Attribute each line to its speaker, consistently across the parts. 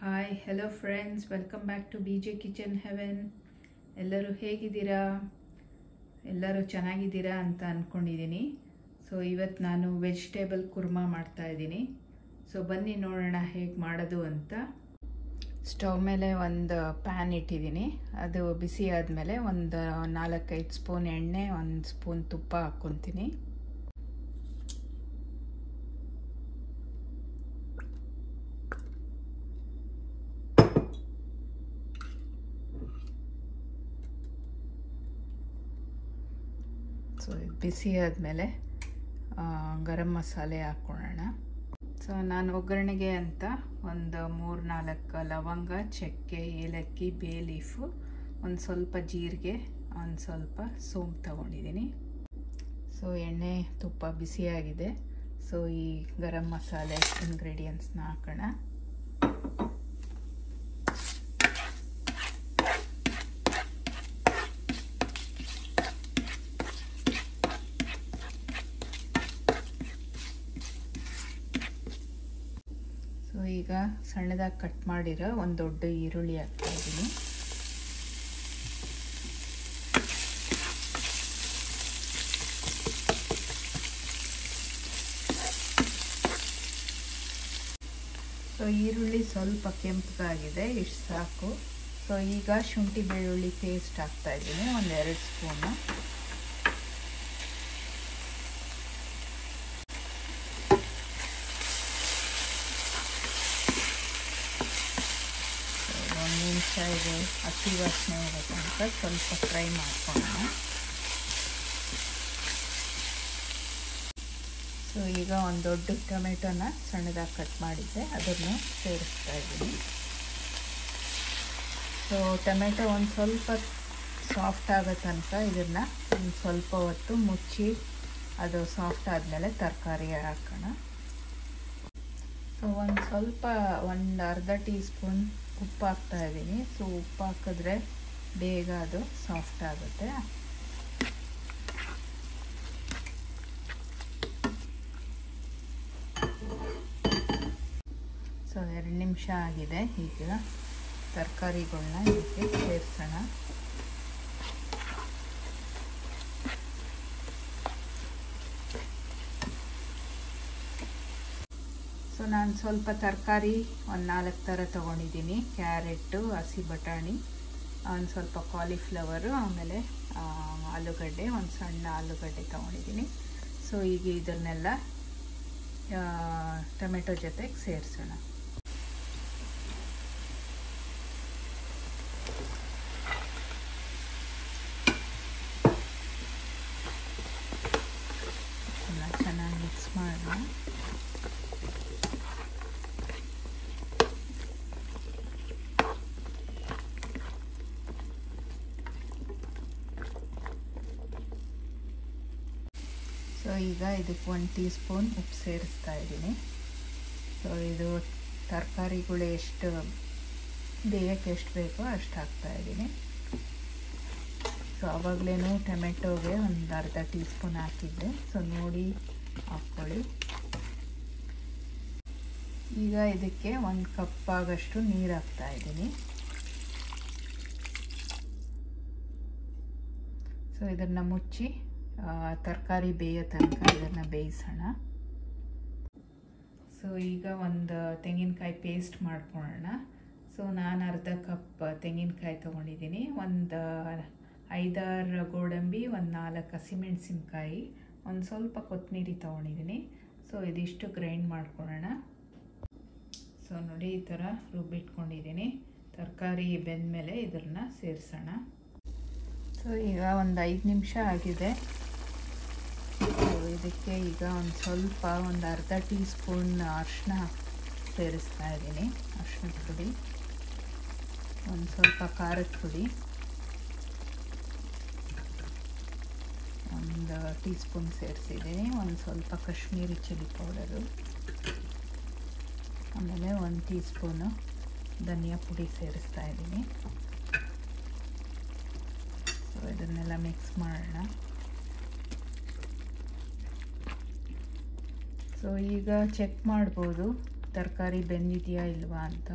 Speaker 1: Hi hello friends, welcome back to BJ kitchen heaven. ಎಲ್ಲರೂ ಹೇಗಿದ್ದೀರಾ? ಎಲ್ಲರೂ ಚೆನ್ನಾಗಿದ್ದೀರಾ ಅಂತ ಅಂದ್ಕೊಂಡಿದ್ದೀನಿ. ಸೊ ಇವತ್ತು ನಾನು ವೆಜಿಟೇಬಲ್ ಕುರ್ಮಾ ಮಾಡ್ತಾಯಿದ್ದೀನಿ. ಸೊ ಬನ್ನಿ ನೋಡೋಣ ಹೇಗೆ ಮಾಡೋದು ಅಂತ. ಸ್ಟವ್ ಮೇಲೆ ಒಂದು ಪ್ಯಾನ್ ಇಟ್ಟಿದ್ದೀನಿ. ಅದು ಬಿಸಿ ಆದಮೇಲೆ ಒಂದು 4-5 ಸ್ಪೂನ್ ಎಣ್ಣೆ, 1 ಸ್ಪೂನ್ ತುಪ್ಪ ಹಾಕ್ಕೊತೀನಿ. ಸೊ ಇದು ಬಿಸಿ ಆದಮೇಲೆ ಗರಂ ಮಸಾಲೆ ಹಾಕ್ಕೊಳ್ಳೋಣ. ಸೊ ನಾನು ಒಗ್ಗರಣೆಗೆ ಅಂತ ಒಂದು 3-4 ಲವಂಗ, ಚಕ್ಕೆ, ಏಲಕ್ಕಿ, ಬೇ ಲೀಫು, ಒಂದು ಸ್ವಲ್ಪ ಜೀರಿಗೆ, ಒಂದು ಸ್ವಲ್ಪ ಸೋಂಪು ತಗೊಂಡಿದ್ದೀನಿ. ಸೊ ಎಣ್ಣೆ ತುಪ್ಪ ಬಿಸಿಯಾಗಿದೆ. ಸೊ ಈ ಗರಂ ಮಸಾಲೆ ಇಂಗ್ರೀಡಿಯೆಂಟ್ಸ್ನ ಹಾಕೋಣ. ಸೊ ಈಗ ಸಣ್ಣದಾಗಿ ಕಟ್ ಮಾಡಿರೋ ಒಂದು ದೊಡ್ಡ ಈರುಳ್ಳಿ ಹಾಕ್ತಾ ಇದ್ದೀನಿ. ಸೊ ಈರುಳ್ಳಿ ಸ್ವಲ್ಪ ಕೆಂಪಗಾಗಿದೆ, ಇಷ್ಟು ಸಾಕು. ಸೊ ಈಗ ಶುಂಠಿ ಬೆಳ್ಳುಳ್ಳಿ ಪೇಸ್ಟ್ ಹಾಕ್ತಾ ಇದ್ದೀನಿ, ಒಂದು 2 ಸ್ಪೂನು. ಇದು ಹಸಿ ವಾಸನೆ ಹೋಗೋ ತನಕ ಸ್ವಲ್ಪ ಫ್ರೈ ಮಾಡ್ಕೊಳ್ಳೋಣ. ಸೊ ಈಗ ಒಂದು ದೊಡ್ಡ ಟೊಮೆಟೊನ ಸಣ್ಣದಾಗಿ ಕಟ್ ಮಾಡಿದ್ದೆ, ಅದನ್ನು ಸೇರಿಸ್ತಾ ಇದ್ದೀನಿ. ಸೊ ಟೊಮೆಟೊ ಒಂದು ಸ್ವಲ್ಪ ಸಾಫ್ಟ್ ಆಗೋ ತನಕ ಇದನ್ನು ಒಂದು ಸ್ವಲ್ಪ ಹೊತ್ತು ಮುಚ್ಚಿ, ಅದು ಸಾಫ್ಟ್ ಆದಮೇಲೆ ತರಕಾರಿ ಹಾಕೋಣ. ಸೊ ಒಂದು ಸ್ವಲ್ಪ ಒಂದು ಅರ್ಧ ಟೀ ಸ್ಪೂನ್ ಉಪ್ಪು ಹಾಕ್ತಾ ಇದ್ದೀನಿ. ಸೊ ಉಪ್ಪು ಹಾಕಿದ್ರೆ ಬೇಗ ಅದು ಸಾಫ್ಟ್ ಆಗುತ್ತೆ. ಸೊ 2 ನಿಮಿಷ ಆಗಿದೆ. ಈಗ ತರಕಾರಿಗಳನ್ನ ಇದಕ್ಕೆ ಸೇರಿಸೋಣ. ಸೊ ನಾನು ಸ್ವಲ್ಪ ತರಕಾರಿ ಒಂದು 4 ಥರ ತೊಗೊಂಡಿದ್ದೀನಿ. ಕ್ಯಾರೆಟು, ಹಸಿ ಬಟಾಣಿ, ಒಂದು ಸ್ವಲ್ಪ ಕಾಲಿಫ್ಲವರು, ಆಮೇಲೆ ಆಲೂಗಡ್ಡೆ, ಒಂದು ಸಣ್ಣ ಆಲೂಗಡ್ಡೆ ತೊಗೊಂಡಿದ್ದೀನಿ. ಸೊ ಈಗ ಇದನ್ನೆಲ್ಲ ಟೊಮೆಟೊ ಜೊತೆಗೆ ಸೇರಿಸೋಣ. ಚೆನ್ನಾಗಿ ಮಿಕ್ಸ್ ಮಾಡೋಣ. ಸೊ ಈಗ ಇದಕ್ಕೆ 1 ಟೀ ಸ್ಪೂನ್ ಉಪ್ಪು ಸೇರಿಸ್ತಾ ಇದ್ದೀನಿ. ಸೊ ಇದು ತರಕಾರಿಗಳು ಎಷ್ಟು ಬೇಯಕ್ಕೆ ಎಷ್ಟು ಬೇಕೋ ಅಷ್ಟು ಹಾಕ್ತಾ ಇದ್ದೀನಿ. ಸೊ ಆವಾಗಲೇ ಟೊಮೆಟೊಗೆ ಒಂದು ಅರ್ಧ ಟೀ ಸ್ಪೂನ್ ಹಾಕಿದ್ದೆ. ಸೊ ನೋಡಿ ಹಾಕ್ಕೊಳ್ಳಿ. ಈಗ ಇದಕ್ಕೆ 1 ಕಪ್ ಆಗಷ್ಟು ನೀರು ಹಾಕ್ತಾ ಇದ್ದೀನಿ. ಸೊ ಇದನ್ನು ಮುಚ್ಚಿ ತರಕಾರಿ ಬೇಯೋ ತನಕ ಇದನ್ನು ಬೇಯಿಸೋಣ. ಸೊ ಈಗ ಒಂದು ತೆಂಗಿನಕಾಯಿ ಪೇಸ್ಟ್ ಮಾಡ್ಕೊಳ್ಳೋಣ. ಸೊ ನಾನು ಅರ್ಧ ಕಪ್ ತೆಂಗಿನಕಾಯಿ ತೊಗೊಂಡಿದ್ದೀನಿ. ಒಂದು 5-6 ಗೋಡಂಬಿ, ಒಂದು 4 ಹಸಿಮೆಣಸಿನ್ಕಾಯಿ, ಒಂದು ಸ್ವಲ್ಪ ಕೊತ್ತಂಬರಿ ತೊಗೊಂಡಿದ್ದೀನಿ. ಸೊ ಇದಿಷ್ಟು ಗ್ರೈಂಡ್ ಮಾಡ್ಕೊಳ್ಳೋಣ. ಸೊ ನೋಡಿ ಈ ಥರ ರುಬ್ಬಿಟ್ಕೊಂಡಿದ್ದೀನಿ. ತರಕಾರಿ ಬೆಂದಮೇಲೆ ಇದನ್ನು ಸೇರಿಸೋಣ. ಸೊ ಈಗ ಒಂದು 5 ನಿಮಿಷ ಆಗಿದೆ. ಇದಕ್ಕೆ ಈಗ ಒಂದು ಅರ್ಧ ಟೀ ಸ್ಪೂನ್ ಅರಿಶಿನ ಸೇರಿಸ್ತಾ ಇದ್ದೀನಿ. ಅರಿಶಿನದ ಪುಡಿ, ಒಂದು ಸ್ವಲ್ಪ ಖಾರದ ಪುಡಿ, 1 ಟೀ ಸ್ಪೂನ್ ಸೇರಿಸಿದ್ದೀನಿ. ಒಂದು ಸ್ವಲ್ಪ ಕಾಶ್ಮೀರಿ ಚಿಲ್ಲಿ ಪೌಡರು, ಆಮೇಲೆ 1 ಟೀ ಸ್ಪೂನು ಧನಿಯಾ ಪುಡಿ ಸೇರಿಸ್ತಾ ಇದ್ದೀನಿ. ಸೊ ಇದನ್ನೆಲ್ಲ ಮಿಕ್ಸ್ ಮಾಡೋಣ. ಸೊ ಈಗ ಚೆಕ್ ಮಾಡ್ಬೋದು ತರಕಾರಿ ಬೆಂದಿದೆಯಾ ಇಲ್ವಾ ಅಂತ.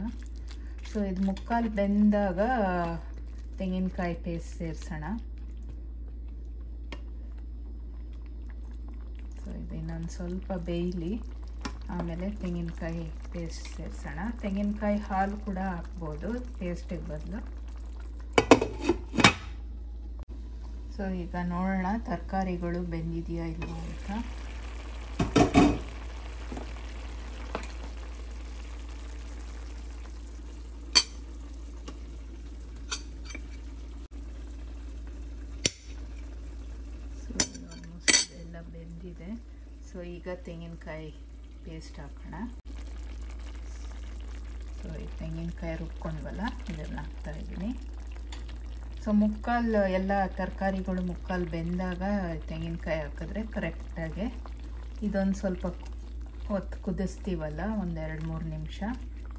Speaker 1: ಸೊ ಇದು ಮುಕ್ಕಾಲು ಬೆಂದಾಗ ತೆಂಗಿನಕಾಯಿ ಪೇಸ್ಟ್ ಸೇರಿಸೋಣ. ಸೊ ಇದು ಇನ್ನೊಂದು ಸ್ವಲ್ಪ ಬೇಯಲಿ, ಆಮೇಲೆ ತೆಂಗಿನಕಾಯಿ ಪೇಸ್ಟ್ ಸೇರಿಸೋಣ. ತೆಂಗಿನಕಾಯಿ ಹಾಲು ಕೂಡ ಹಾಕ್ಬೋದು ಪೇಸ್ಟಿಗೆ ಬದಲು. ಸೊ ಈಗ ನೋಡೋಣ ತರಕಾರಿಗಳು ಬೆಂದಿದೆಯಾ ಇಲ್ವಾ ಅಂತ. ಸೊ ಆಲ್ಮೋಸ್ಟ್ ಎಲ್ಲ ಬೆಂದಿದೆ. ಸೊ ಈಗ ತೆಂಗಿನಕಾಯಿ ಪೇಸ್ಟ್ ಹಾಕೋಣ. ಸೊ ಈ ತೆಂಗಿನಕಾಯಿ ರುಬ್ಕೊಂಡ್ವಲ್ಲ ಇದನ್ನು ಹಾಕ್ತಾಯಿದ್ದೀನಿ. ಸೊ ಮುಕ್ಕಾಲು ಎಲ್ಲ ತರಕಾರಿಗಳು ಮುಕ್ಕಾಲು ಬೆಂದಾಗ ತೆಂಗಿನಕಾಯಿ ಹಾಕಿದ್ರೆ ಕರೆಕ್ಟಾಗಿ ಇದೊಂದು ಸ್ವಲ್ಪ ಹೊತ್ತು ಕುದಿಸ್ತೀವಲ್ಲ, ಒಂದು 2-3 ನಿಮಿಷ.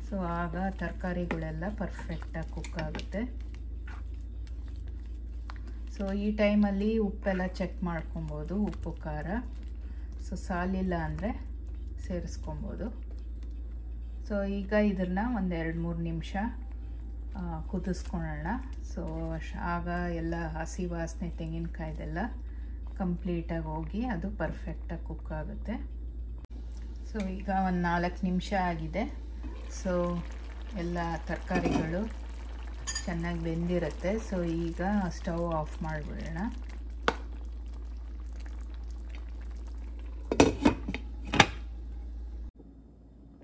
Speaker 1: ಸೊ ಆಗ ತರಕಾರಿಗಳೆಲ್ಲ ಪರ್ಫೆಕ್ಟಾಗಿ ಕುಕ್ ಆಗುತ್ತೆ. ಸೊ ಈ ಟೈಮಲ್ಲಿ ಉಪ್ಪೆಲ್ಲ ಚೆಕ್ ಮಾಡ್ಕೊಬೋದು, ಉಪ್ಪು ಖಾರ. ಸೊ ಸಾಲಿಲ್ಲ ಅಂದರೆ ಸೇರಿಸ್ಕೊಬೋದು. ಸೊ ಈಗ ಇದನ್ನು ಒಂದು 2-3 ನಿಮಿಷ ಕುದಿಸ್ಕೊಳ್ಳೋಣ. ಸೊ ಆಗ ಎಲ್ಲ ಹಸಿ ವಾಸನೆ ತೆಂಗಿನಕಾಯ್ದೆಲ್ಲ ಕಂಪ್ಲೀಟಾಗಿ ಹೋಗಿ ಅದು ಪರ್ಫೆಕ್ಟಾಗಿ ಕುಕ್ ಆಗುತ್ತೆ. ಸೊ ಈಗ ಒಂದು 4 ನಿಮಿಷ ಆಗಿದೆ. ಸೊ ಎಲ್ಲ ತರಕಾರಿಗಳು ಚೆನ್ನಾಗಿ ಬೆಂದಿರುತ್ತೆ. ಸೊ ಈಗ ಸ್ಟವ್ ಆಫ್ ಮಾಡಿಬಿಡೋಣ.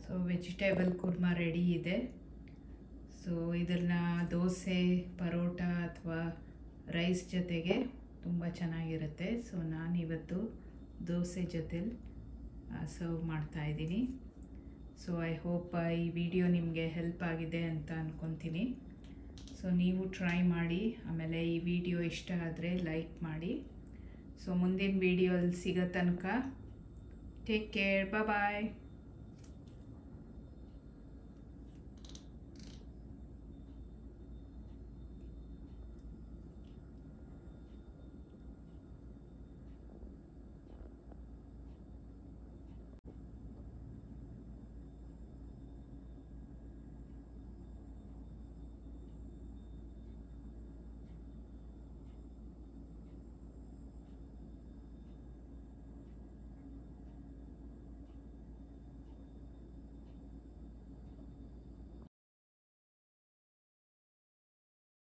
Speaker 1: ಸೊ ವೆಜಿಟೇಬಲ್ ಕುರ್ಮಾ ರೆಡಿ ಇದೆ. ಸೊ ಇದನ್ನು ದೋಸೆ, ಪರೋಟ ಅಥವಾ ರೈಸ್ ಜೊತೆಗೆ ತುಂಬ ಚೆನ್ನಾಗಿರುತ್ತೆ. ಸೊ ನಾನಿವತ್ತು ದೋಸೆ ಜೊತೆಲಿ ಸರ್ವ್ ಮಾಡ್ತಾಯಿದ್ದೀನಿ. ಸೊ ಐ ಹೋಪ್ ಈ ವಿಡಿಯೋ ನಿಮಗೆ ಹೆಲ್ಪ್ ಆಗಿದೆ ಅಂತ ಅಂದ್ಕೊತೀನಿ. ಸೊ ನೀವು ಟ್ರೈ ಮಾಡಿ, ಆಮೇಲೆ ಈ ವಿಡಿಯೋ ಇಷ್ಟ ಆದರೆ ಲೈಕ್ ಮಾಡಿ. ಸೊ ಮುಂದಿನ ವಿಡಿಯೋಲ್ಲಿ ಸಿಗೋ ತನಕ ಟೇಕ್ ಕೇರ್, ಬಾಯ್.